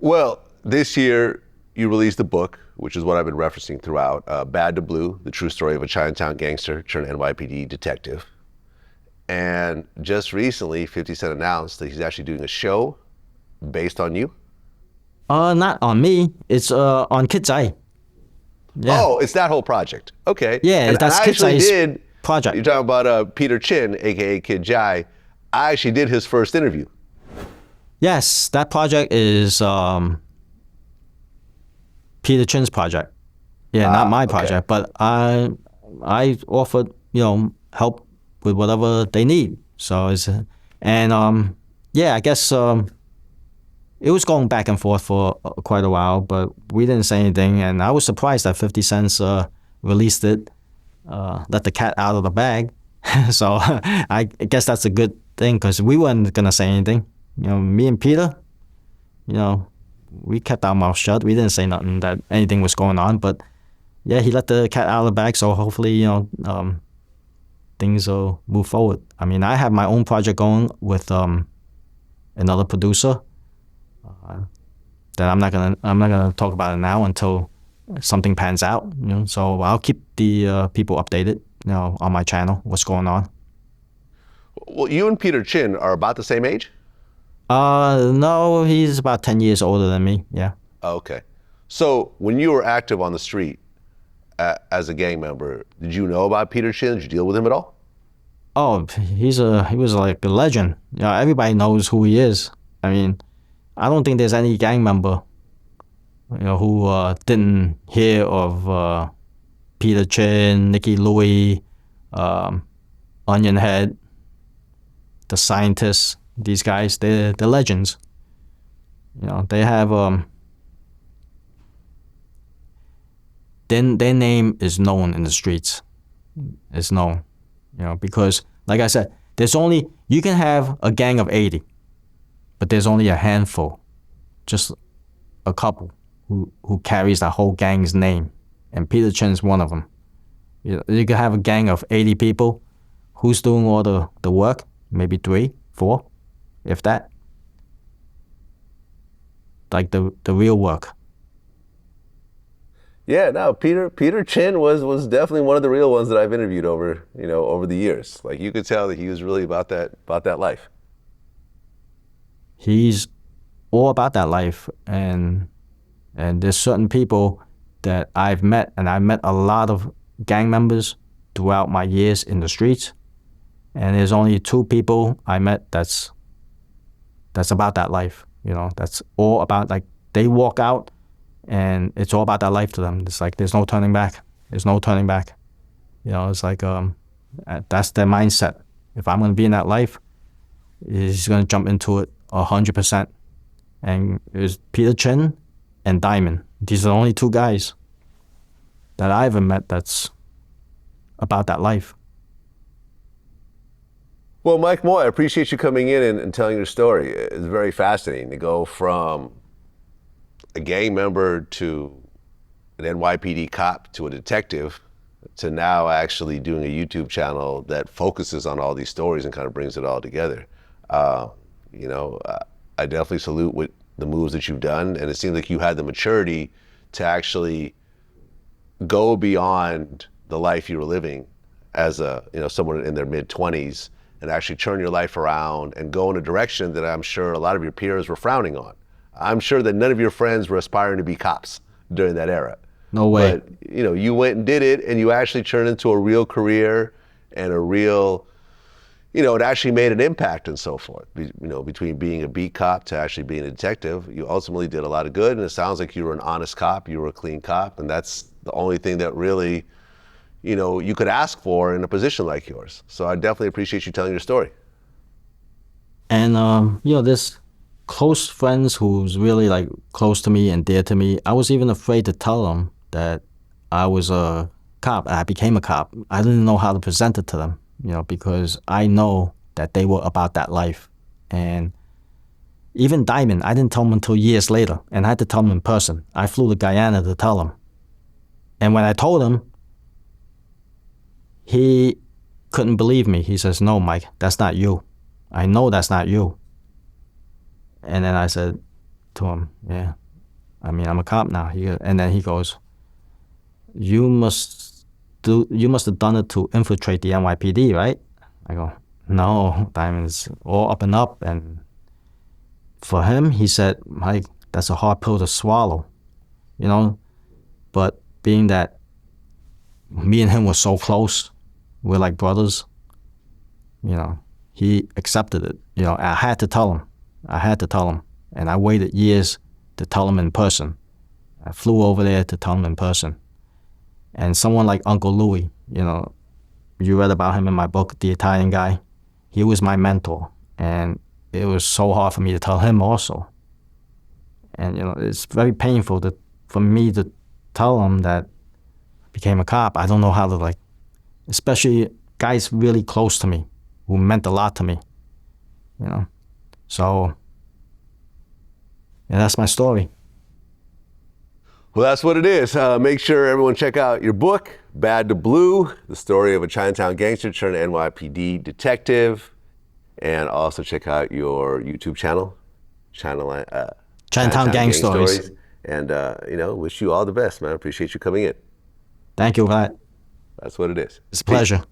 Well, this year you released a book, which is what I've been referencing throughout, Bad to Blue, the true story of a Chinatown gangster turned NYPD detective. And just recently, 50 Cent announced that he's actually doing a show based on you. Not on me. It's on Kid's Eye. Yeah. Oh, it's that whole project. Okay. Yeah, and that's I Kid's actually Eye's did. project. You're talking about Peter Chin, aka Kid Jai. I actually did his first interview. Yes, that project is Peter Chin's project. Yeah, not my project, but I offered help with whatever they need. So it's yeah, I guess it was going back and forth for quite a while, but we didn't say anything, and I was surprised that 50 Cent released it, let the cat out of the bag. So I guess that's a good thing because we weren't gonna say anything. Me and Peter, we kept our mouth shut. We didn't say nothing that anything was going on, but yeah, he let the cat out of the bag. So hopefully, things will move forward. I mean, I have my own project going with another producer. That I'm not gonna talk about it now until something pans out. So I'll keep the people updated. On my channel, what's going on. Well, you and Peter Chin are about the same age? No, he's about 10 years older than me. Yeah. Okay. So when you were active on the street as a gang member, did you know about Peter Chin? Did you deal with him at all? Oh, he was like a legend. Everybody knows who he is. I mean, I don't think there's any gang member, who didn't hear of Peter Chin, Nicky Louie, Onion Head, the scientists. These guys, they're legends. They have their name is known in the streets. It's known, because like I said, you can have a gang of 80, but there's only a handful, just a couple who carries the whole gang's name, and Peter Chin's one of them. You can have a gang of 80 people. Who's doing all the work? Maybe 3, 4, if that. Like the real work. Yeah, no, Peter Chin was definitely one of the real ones that I've interviewed over the years. Like you could tell that he was really about that life. He's all about that life, and there's certain people that I've met, and I've met a lot of gang members throughout my years in the streets, and there's only 2 people I met that's about that life. That's all about, like, they walk out and it's all about that life to them. It's like there's no turning back. There's no turning back. It's like that's their mindset. If I'm gonna be in that life, he's gonna jump into it 100%. And it was Peter Chin and Diamond. These are the only 2 guys that I ever met that's about that life. Well, Mike Moy, I appreciate you coming in and telling your story. It's very fascinating to go from a gang member to an NYPD cop to a detective to now actually doing a YouTube channel that focuses on all these stories and kind of brings it all together. I definitely salute with the moves that you've done, and it seems like you had the maturity to actually go beyond the life you were living as someone in their mid-20s and actually turn your life around and go in a direction that I'm sure a lot of your peers were frowning on. I'm sure that none of your friends were aspiring to be cops during that era. No way. But you went and did it, and you actually turned into a real career and a real, it actually made an impact and so forth. Between being a beat cop to actually being a detective, you ultimately did a lot of good, and it sounds like you were an honest cop, you were a clean cop, and that's the only thing that really, you could ask for in a position like yours. So I definitely appreciate you telling your story. And this close friends who's really like close to me and dear to me, I was even afraid to tell them that I was a cop. I became a cop. I didn't know how to present it to them, because I know that they were about that life. And even Diamond, I didn't tell him until years later, and I had to tell him in person. I flew to Guyana to tell him. And when I told him, he couldn't believe me. He says, "No, Mike, that's not you. I know that's not you." And then I said, to him, yeah. I mean, I'm a cop now. And then he goes, you must have done it to infiltrate the NYPD, right? I go, no, Diamond's all up and up. And for him, he said, Mike, that's a hard pill to swallow, you know? But being that me and him were so close, we're like brothers, you know, he accepted it. You know, I had to tell him. And I waited years to tell him in person. I flew over there to tell him in person. And someone like Uncle Louie, you know, you read about him in my book, The Italian Guy. He was my mentor. And it was so hard for me to tell him also. And, you know, it's very painful for me to tell him that I became a cop. I don't know how to, like, especially guys really close to me who meant a lot to me, you know. So, yeah, that's my story. Well, that's what it is. Make sure everyone check out your book, Bad to Blue, the story of a Chinatown gangster turned NYPD detective. And also check out your YouTube channel, Chinatown Gang Stories. And, you know, wish you all the best, man. Appreciate you coming in. Thank you, Vlad. That's what it is. It's a pleasure.